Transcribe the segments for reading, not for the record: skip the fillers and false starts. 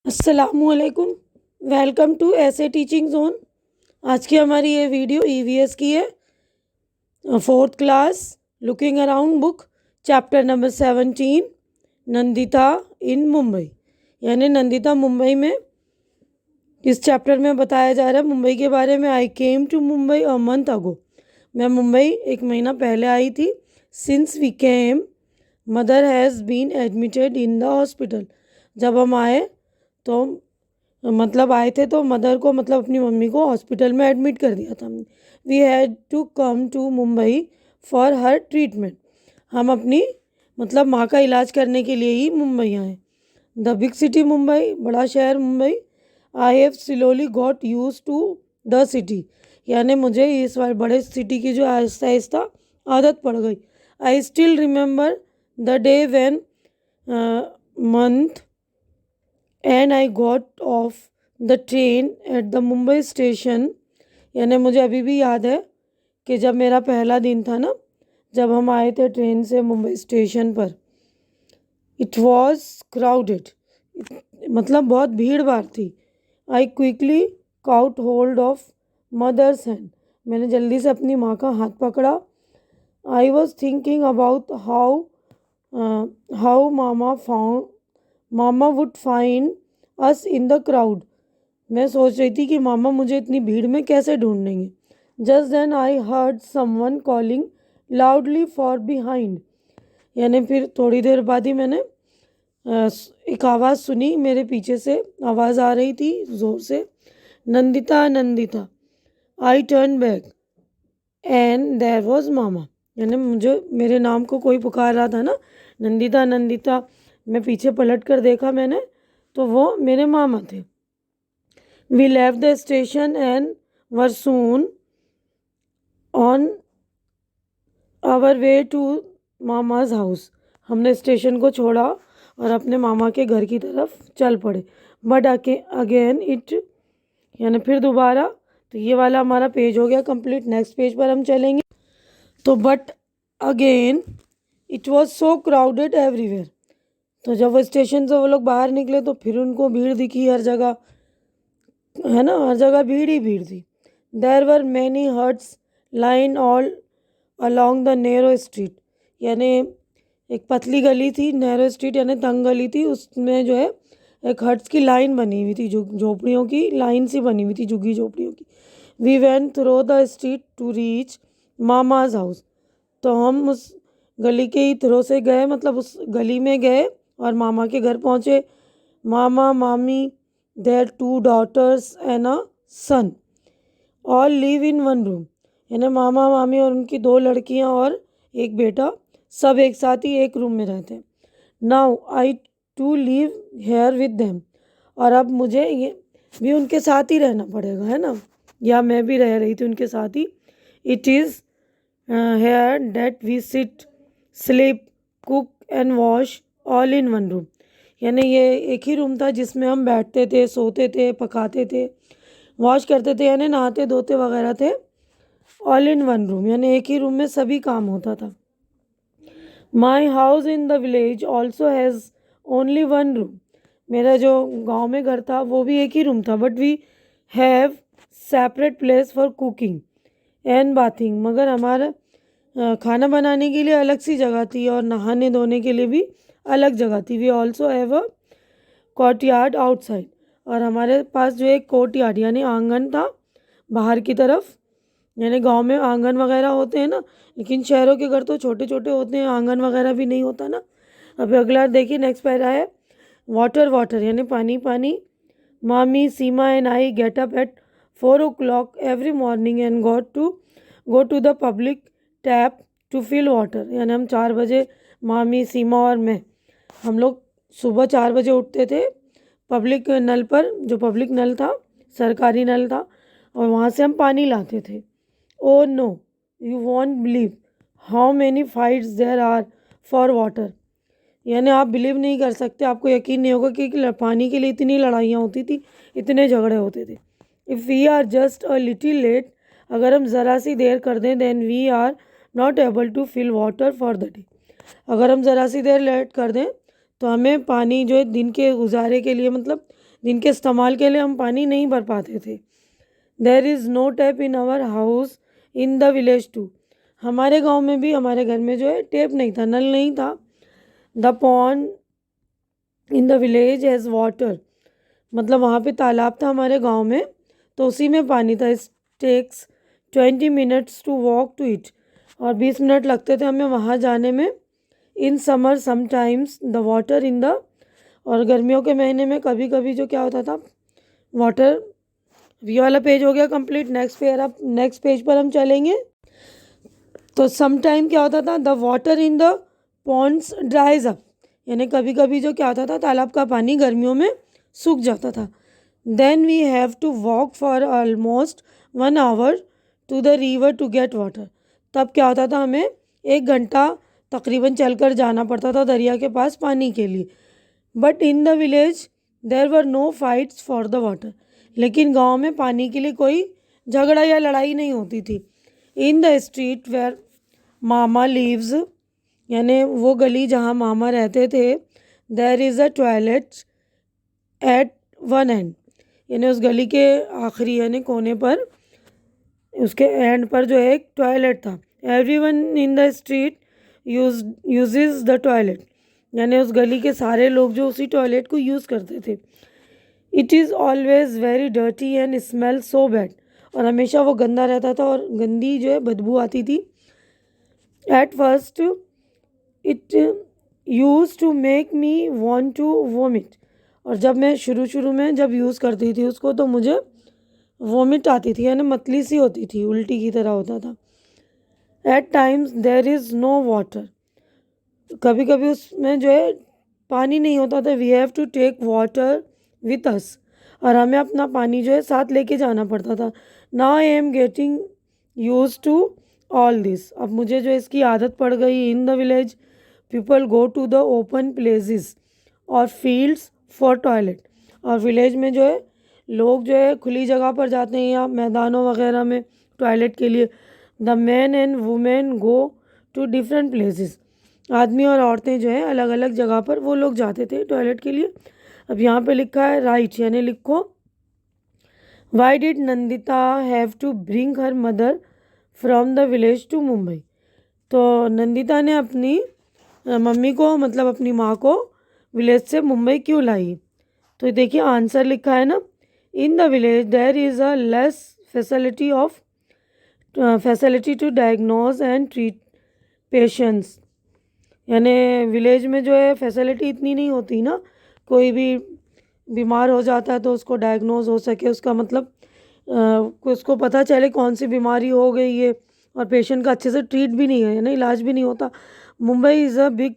अस्सलामुअलैकुम। Welcome to ऐसे teaching zone. आज की हमारी ये वीडियो ईवीएस की है, 4th class looking around book, chapter number 17, Nandita in Mumbai. यानी नंदिता मुंबई में इस चैप्टर में बताया जा रहा है मुंबई के बारे में। I came to Mumbai a month ago. मैं मुंबई 1 महीना पहले आई थी। Since we came mother has been admitted in the hospital. जब हम आए तो आए थे तो मदर को अपनी मम्मी को हॉस्पिटल में एडमिट कर दिया था। We had to come to Mumbai for her treatment. हम अपनी माँ का इलाज करने के लिए ही मुंबई आए। द बिग सिटी मुंबई, बड़ा शहर Mumbai. I have slowly got used to the city. यानी मुझे इस बार बड़े सिटी की जो आहिस्ता आहिस्ता आदत पड़ गई। I still remember the day when month and I got off the train at the Mumbai station. यानी मुझे अभी भी याद है कि जब मेरा पहला दिन था ना, जब हम आए थे ट्रेन से मुंबई स्टेशन पर। इट वॉज क्राउडेड, बहुत भीड़ भाड़ थी। I quickly caught hold of mother's hand. मैंने जल्दी से अपनी माँ का हाथ पकड़ा। I was thinking about how mama would find us in the crowd. मैं सोच रही थी कि मामा मुझे इतनी भीड़ में कैसे ढूंढेंगे। Just then I heard someone calling loudly for behind. यानी फिर थोड़ी देर बाद ही मैंने एक आवाज़ सुनी, मेरे पीछे से आवाज़ आ रही थी ज़ोर से, Nandita Nandita. I turn back and there was mama. यानी मुझे मेरे नाम को कोई पुकार रहा था ना, नंदिता नंदिता। मैं पीछे पलट कर देखा मैंने, तो वो मेरे मामा थे। We left the station and were soon on our way to mama's house. हमने स्टेशन को छोड़ा और अपने मामा के घर की तरफ चल पड़े। बट अगेन इट, यानी फिर दोबारा, तो ये वाला हमारा पेज हो गया कंप्लीट। नेक्स्ट पेज पर हम चलेंगे। तो but again it was so crowded everywhere. तो जब वो स्टेशन से वो लोग बाहर निकले तो फिर उनको भीड़ दिखी हर जगह, है ना, हर जगह भीड़ ही भीड़ थी। There were many huts line all along the narrow street. यानी एक पतली गली थी, नैरो स्ट्रीट यानी तंग गली थी, उसमें जो है एक हट्स की लाइन बनी हुई थी, झोपड़ियों की लाइन सी बनी हुई थी, झुग्गी झोपड़ियों की। We went through the street to reach mama's house. तो हम उस गली के ही थ्रो से गए, उस गली में गए और मामा के घर पहुँचे। Mama mami, their 2 daughters and a son, all live in one room. यानी मामा मामी और उनकी 2 लड़कियां और एक बेटा सब एक साथ ही एक रूम में रहते हैं। Now I too live here with them. और अब मुझे ये भी उनके साथ ही रहना पड़ेगा, है ना, या मैं भी रह रही थी उनके साथ ही। It is here that we sit, sleep, cook and wash all in one room. यानी ये एक ही रूम था जिसमें हम बैठते थे, सोते थे, पकाते थे, वॉश करते थे, यानी नहाते धोते वगैरह थे। ऑल इन वन रूम यानी एक ही रूम में सभी काम होता था। My house in the village also has only one room. मेरा जो गांव में घर था वो भी एक ही रूम था। But we have separate place for cooking and bathing. मगर हमारा खाना बनाने के लिए अलग सी जगह थी और नहाने धोने के लिए भी अलग जगह थी। We also have a courtyard outside. और हमारे पास जो एक कोर्टयार्ड यानी आंगन था बाहर की तरफ। यानी गांव में आंगन वगैरह होते हैं ना, लेकिन शहरों के घर तो छोटे छोटे होते हैं, आंगन वगैरह भी नहीं होता ना। अभी अगला देखिए, नेक्स्ट पैरा है वाटर वाटर यानी पानी पानी। Mami, Seema and I get up at 4 o'clock every morning and go to the public tap to fill water. यानी हम 4 बजे, मामी, सीमा और मैं, हम लोग सुबह 4 बजे उठते थे पब्लिक नल पर, जो पब्लिक नल था, सरकारी नल था, और वहाँ से हम पानी लाते थे। Oh no, you won't believe how many fights there are for water. यानी आप बिलीव नहीं कर सकते, आपको यकीन नहीं होगा कि पानी के लिए इतनी लड़ाइयाँ होती थी, इतने झगड़े होते थे। If we are just a little late, अगर हम ज़रा सी देर कर दें, then we are not able to fill water for the day. अगर हम ज़रा सी देर लेट कर दें तो हमें पानी जो है दिन के गुजारे के लिए, जिनके इस्तेमाल के लिए हम पानी नहीं भर पाते थे। There is no tap in our house in the village too. हमारे गांव में भी, हमारे घर में जो है टैप नहीं था, नल नहीं था। The pond in the village has water, मतलब वहाँ पे तालाब था हमारे गांव में, तो उसी में पानी था। It takes 20 minutes to walk to it, और 20 मिनट लगते थे हमें वहाँ जाने में। In summer sometimes the water in the, और गर्मियों के महीने में कभी कभी जो क्या होता था, वाटर। ये वाला पेज हो गया कंप्लीट। नेक्स्ट पेज पर हम चलेंगे। तो सम टाइम क्या होता था, the water in the ponds dries up, यानी कभी कभी जो क्या होता था, तालाब का पानी गर्मियों में सूख जाता था। Then we have to walk for almost 1 hour to the river to get water. तब क्या होता था, हमें 1 घंटा तकरीबन चलकर जाना पड़ता था दरिया के पास पानी के लिए। But in the village there were no fights for the water, लेकिन गांव में पानी के लिए कोई झगड़ा या लड़ाई नहीं होती थी। In the street where mama lives, यानी वो गली जहाँ मामा रहते थे, there is a toilet at one end, यानी उस गली के आखिरी यानी कोने पर, उसके एंड पर जो है एक टॉयलेट था। Everyone in the street uses the toilet, यानी उस गली के सारे लोग जो उसी टॉयलेट को यूज़ करते थे। It is always very dirty and smell so bad, और हमेशा वो गंदा रहता था और गंदी जो है बदबू आती थी। At first it used to make me want to vomit, और जब मैं शुरू में जब यूज़ करती थी उसको, तो मुझे वोमिट आती थी, यानी मतली सी होती थी, उल्टी की तरह होता था। At times there is no water, कभी कभी उसमें जो है पानी नहीं होता था। We have to take water with us, और हमें अपना पानी जो है साथ लेके जाना पड़ता था। Now I am getting used to all this, अब मुझे जो इसकी आदत पड़ गई। In the village people go to the open places और फील्ड्स फॉर टॉयलेट, और विलेज में जो है लोग जो है खुली जगह पर जाते हैं या मैदानों वगैरह में टॉयलेट के लिए। The man and women go to different places, आदमी और औरतें जो है अलग अलग जगह पर वो लोग जाते थे टॉयलेट के लिए। अब यहाँ पे लिखा है राइट, यानी लिखो, why did Nandita have to bring her mother from the village to Mumbai. तो नंदिता ने अपनी मम्मी को, मतलब अपनी माँ को विलेज से मुंबई क्यों लाई। तो देखिए आंसर लिखा है ना, in the village there is a less facility to diagnose and treat patients, यानी विलेज में जो है फैसिलिटी इतनी नहीं होती ना, कोई भी बीमार हो जाता है तो उसको डायग्नोज हो सके, उसका मतलब उसको पता चले कौन सी बीमारी हो गई है, और पेशेंट का अच्छे से ट्रीट भी नहीं है, यानी इलाज भी नहीं होता। Mumbai is a big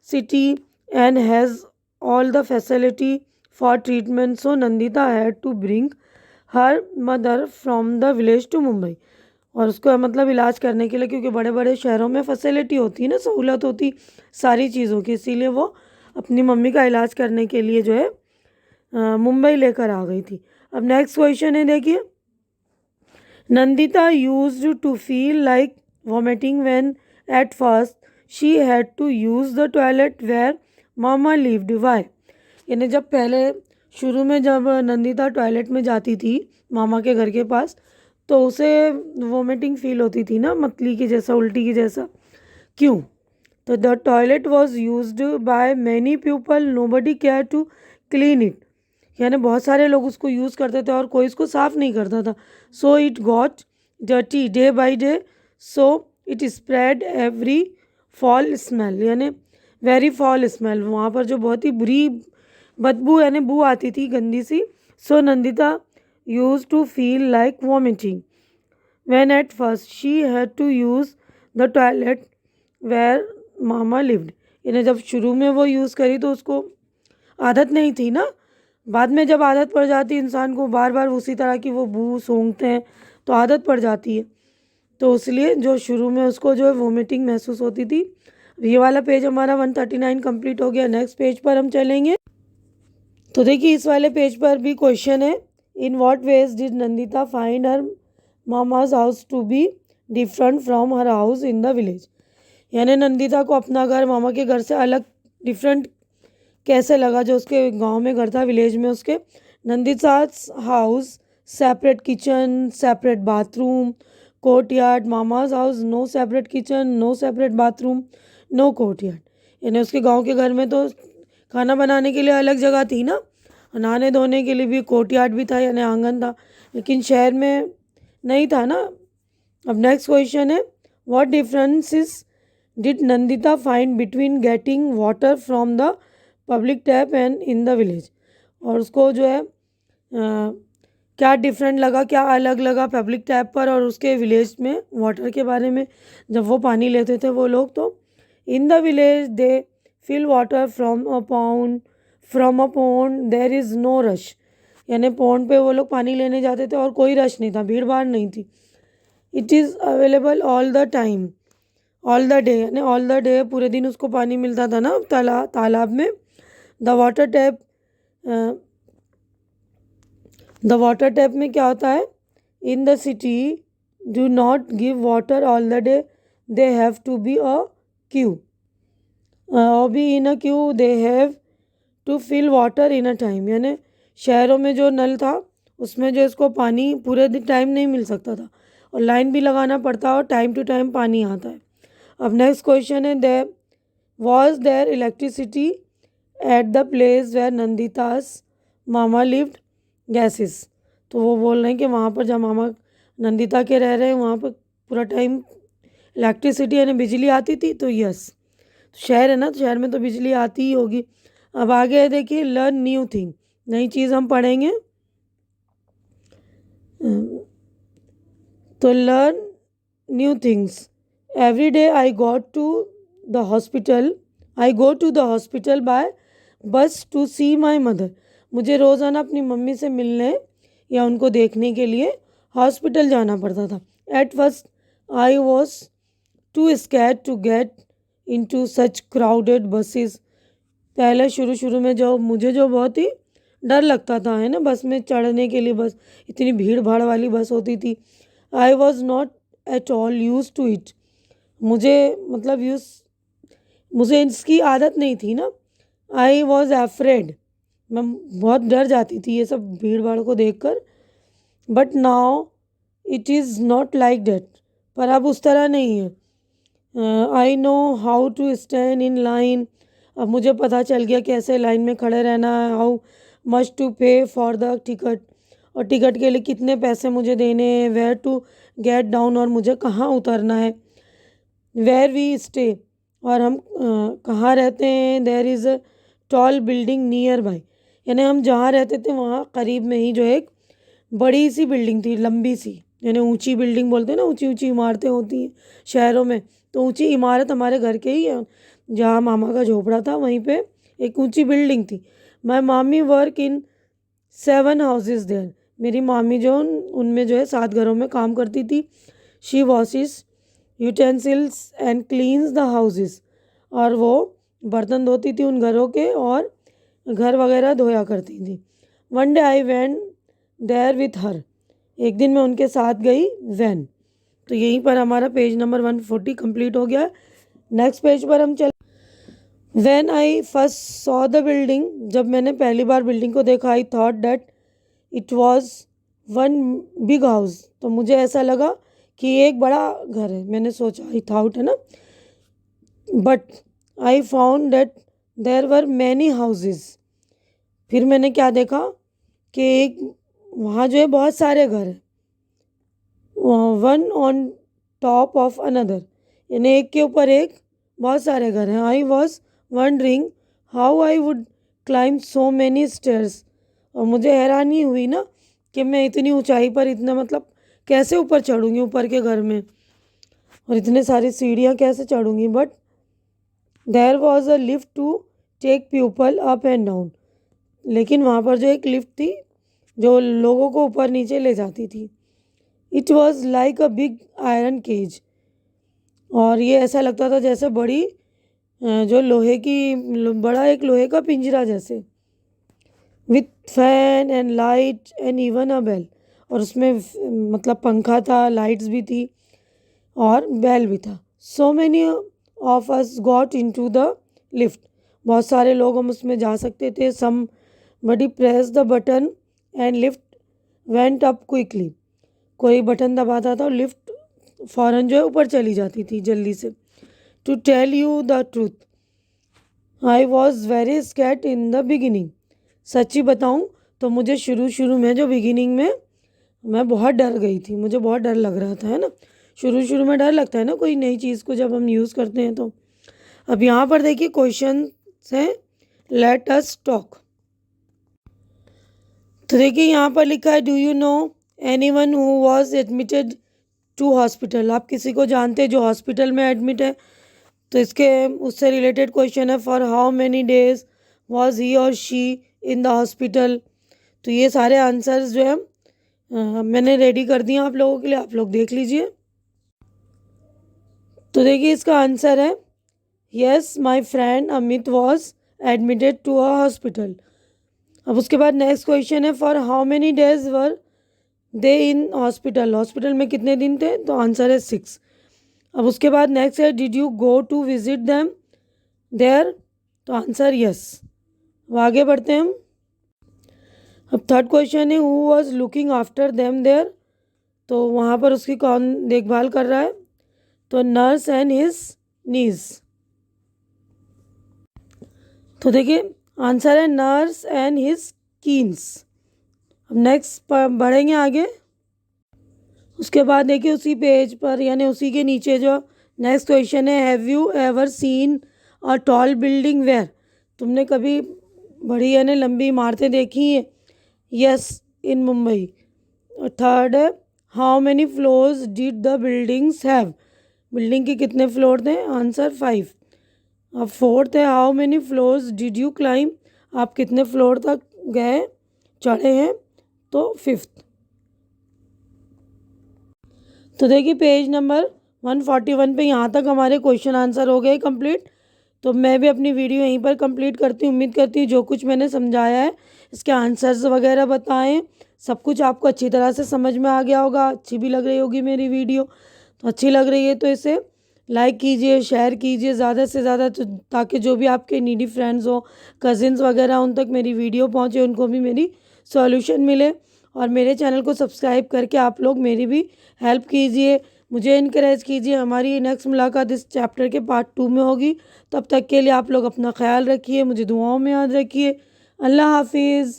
city and has all the facility for treatment, so Nandita had to bring her mother from the village to Mumbai, और उसको मतलब इलाज करने के लिए, क्योंकि बड़े बड़े शहरों में फैसिलिटी होती है ना, सहूलत होती सारी चीज़ों की, इसीलिए वो अपनी मम्मी का इलाज करने के लिए जो है मुंबई लेकर आ गई थी। अब नेक्स्ट क्वेश्चन है, देखिए, Nandita used to feel like vomiting when at first she had to use the toilet where mama lived, why, यानी जब पहले शुरू में जब नंदिता टॉयलेट में जाती थी मामा के घर के पास, तो उसे वोमिटिंग फील होती थी ना, मतली की जैसा, उल्टी की जैसा, क्यों। तो the toilet was used by many people, nobody care to clean it, यानी बहुत सारे लोग उसको यूज़ करते थे और कोई इसको साफ़ नहीं करता था। So it got dirty day by day, so it spread every fall smell, यानी वेरी फॉल स्मेल, वहाँ पर जो बहुत ही बुरी बदबू यानी बू आती थी गंदी सी। So Nandita used to feel like vomiting when at first she had to use the toilet where mama lived, यानी जब शुरू में वो यूज़ करी तो उसको आदत नहीं थी ना, बाद में जब आदत पड़ जाती है इंसान को, बार बार उसी तरह की वो बू सूंघते हैं तो आदत पड़ जाती है, तो इसलिए जो शुरू में उसको जो है वोमिटिंग महसूस होती थी। ये वाला पेज हमारा 139 कंप्लीट हो गया। नेक्स्ट पेज पर हम चलेंगे। तो देखिए इस वाले पेज पर भी क्वेश्चन है, in what ways did Nandita find her mama's house to be different from her house in the village, यानी नंदिता को अपना घर मामा के घर से अलग डिफरेंट कैसे लगा जो उसके गांव में घर था, विलेज में उसके। Nandita's house separate kitchen, separate bathroom, courtyard. Mama's house no separate kitchen, no separate bathroom, no courtyard. यानी उसके गांव के घर में तो खाना बनाने के लिए अलग जगह थी ना, नहाने धोने के लिए भी कोर्टयार्ड भी था यानी आंगन था, लेकिन शहर में नहीं था ना। अब नेक्स्ट क्वेश्चन है, what differences did Nandita find between getting water from the public tap and in the village. और उसको जो है क्या डिफरेंट लगा, क्या अलग लगा पब्लिक टैप पर और उसके विलेज में वाटर के बारे में, जब वो पानी लेते थे वो लोग। तो in the village they fill water from a pond there is no rush. यानी पॉन्ड पे वो लोग पानी लेने जाते थे और कोई रश नहीं था, भीड़ भाड़ नहीं थी। It is available all the time, all the day, यानी ऑल द डे पूरे दिन उसको पानी मिलता था ना तालाब में। The water tap the water tap में क्या होता है, in the city do not give water all the day, they have to be a queue, be in a queue, they have to fill water in a time. यानी शहरों में जो नल था उसमें जो इसको पानी पूरे दिन टाइम नहीं मिल सकता था और लाइन भी लगाना पड़ता और टाइम टू टाइम पानी आता है। अब नेक्स्ट क्वेश्चन है, there was there electricity at the place where Nandita's mama lived guesses. तो वो बोल रहे हैं कि वहाँ पर जहाँ मामा नंदिता के रह रहे हैं वहाँ पर पूरा टाइम इलेक्ट्रिसिटी यानी बिजली आती थी। तो यस, शहर है ना, तो शहर में तो बिजली आती ही होगी। अब आगे है देखिए, लर्न न्यू थिंग, नई चीज़ हम पढ़ेंगे। तो learn new things, every day I go to the hospital by bus to see my mother. मुझे रोज़ाना अपनी मम्मी से मिलने या उनको देखने के लिए हॉस्पिटल जाना पड़ता था। At first I was too scared to get into such crowded buses. पहले शुरू में मुझे बहुत ही डर लगता था, है ना, बस में चढ़ने के लिए। बस इतनी भीड़ भाड़ वाली बस होती थी। I was not at all used to it. मुझे इसकी आदत नहीं थी ना। आई वॉज एफ्रेड, मैं बहुत डर जाती थी ये सब भीड़ भाड़ को देखकर। But now it is not like that, पर अब उस तरह नहीं है। I know how to stand in line, अब मुझे पता चल गया कैसे लाइन में खड़े रहना है। हाउ मच टू पे फॉर द टिकट, और टिकट के लिए कितने पैसे मुझे देने हैं। वेयर टू गेट डाउन, और मुझे कहाँ उतरना है। वेयर वी स्टे, और हम कहाँ रहते हैं। There is a tall building nearby, यानी हम जहाँ रहते थे वहाँ करीब में ही जो एक बड़ी सी बिल्डिंग थी, लंबी सी, यानी ऊंची बिल्डिंग बोलते हैं ना, ऊंची ऊंची इमारतें होती हैं शहरों में। तो ऊंची इमारत हमारे घर के ही है, जहाँ मामा का झोपड़ा था वहीं पे एक यूंची बिल्डिंग थी। माई मामी वर्क इन 7 हाउसेज देयर, मेरी मामी जो उनमें जो है 7 घरों में काम करती थी। She washes utensils and cleans the houses, और वो बर्तन धोती थी उन घरों के और घर वगैरह धोया करती थी। One day I went there with her, एक दिन मैं उनके साथ गई वैन। तो यहीं पर हमारा पेज नंबर 140 कंप्लीट हो गया। नेक्स्ट पेज पर हम चल। When I first saw the building, जब मैंने पहली बार बिल्डिंग को देखा, I thought that it was one big house, तो मुझे ऐसा लगा कि ये एक बड़ा घर है। मैंने सोचा, आई थॉट है ना, but I found that there were many houses. फिर मैंने क्या देखा कि एक वहाँ जो है बहुत सारे घर हैं, one on top of another, यानी एक के ऊपर एक बहुत सारे घर हैं। I was wondering how I would climb so many stairs, और मुझे हैरानी हुई ना कि मैं इतनी ऊंचाई पर इतना कैसे ऊपर चढ़ूँगी ऊपर के घर में, और इतने सारी सीढ़ियाँ कैसे चढ़ूँगी। But there was a lift to take people up and down, लेकिन वहाँ पर जो एक लिफ्ट थी जो लोगों को ऊपर नीचे ले जाती थी। It was like a big iron cage, और ये ऐसा लगता था जैसे बड़ी जो बड़ा एक लोहे का पिंजरा जैसे, with fan and light and even a bell, और उसमें पंखा था, लाइट्स भी थी और बेल भी था। So many of us got into the lift, बहुत सारे लोग हम उसमें जा सकते थे। Somebody press the button and lift went up quickly. कोई बटन दबाता था और लिफ्ट फ़ौरन जो है ऊपर चली जाती थी जल्दी से। To tell you the truth I was very scared in the beginning. सच्ची बताऊँ तो मुझे शुरू शुरू में जो बिगिनिंग में मैं बहुत डर गई थी, मुझे बहुत डर लग रहा था, है ना। शुरू शुरू में डर लगता है ना कोई नई चीज़ को जब हम यूज़ करते हैं तो। अब यहाँ पर देखिए क्वेश्चन है, लेट अस टॉक। तो देखिए यहाँ पर लिखा है, do you know anyone who was admitted to hospital. आप किसी को जानते हैं जो हॉस्पिटल में एडमिट है। तो इसके उससे रिलेटेड क्वेश्चन है, for how many days was he और शी इन द हॉस्पिटल। तो ये सारे आंसर्स जो है मैंने रेडी कर दिए आप लोगों के लिए, आप लोग देख लीजिए। तो देखिए इसका आंसर है, yes my friend Amit was admitted to a hospital. अब उसके बाद नेक्स्ट क्वेश्चन है, for how many days were they in hospital. Hospital में कितने दिन थे, तो आंसर है 6। अब उसके बाद नेक्स्ट है, did you go to visit them there. तो आंसर यस। अब आगे बढ़ते हैं हम। अब थर्ड क्वेश्चन है, who was looking after them there. तो वहाँ पर उसकी कौन देखभाल कर रहा है, तो नर्स एंड हिज नीज। तो देखिए आंसर है नर्स एंड हिज कीन्स। अब नेक्स्ट बढ़ेंगे आगे। उसके बाद देखिए उसी पेज पर यानी उसी के नीचे जो नेक्स्ट क्वेश्चन है, have you ever seen a tall building where. तुमने कभी बड़ी यानी लंबी इमारतें देखी हैं, यस इन मुंबई। और थर्ड है, how many floors did the buildings have. Building के कितने फ्लोर थे, आंसर 5। अब फोर्थ है, how many floors did you climb. आप कितने फ्लोर तक गए चढ़े हैं, तो 5th। तो देखिए पेज नंबर 141 पे यहाँ तक हमारे क्वेश्चन आंसर हो गए कंप्लीट। तो मैं भी अपनी वीडियो यहीं पर कंप्लीट करती हूँ। उम्मीद करती हूँ जो कुछ मैंने समझाया है, इसके आंसर्स वगैरह बताएं, सब कुछ आपको अच्छी तरह से समझ में आ गया होगा। अच्छी भी लग रही होगी मेरी वीडियो। तो अच्छी लग रही है तो इसे लाइक कीजिए, शेयर कीजिए ज़्यादा से ज़्यादा, ताकि जो भी आपके नीडी फ्रेंड्स हो, कज़िन्स वगैरह, उन तक मेरी वीडियो पहुँचे, उनको भी मेरी सॉल्यूशन मिले। और मेरे चैनल को सब्सक्राइब करके आप लोग मेरी भी हेल्प कीजिए, मुझे इनकरेज कीजिए। हमारी नेक्स्ट मुलाकात इस चैप्टर के पार्ट 2 में होगी। तब तक के लिए आप लोग अपना ख्याल रखिए, मुझे दुआओं में याद रखिए। अल्लाह हाफिज़।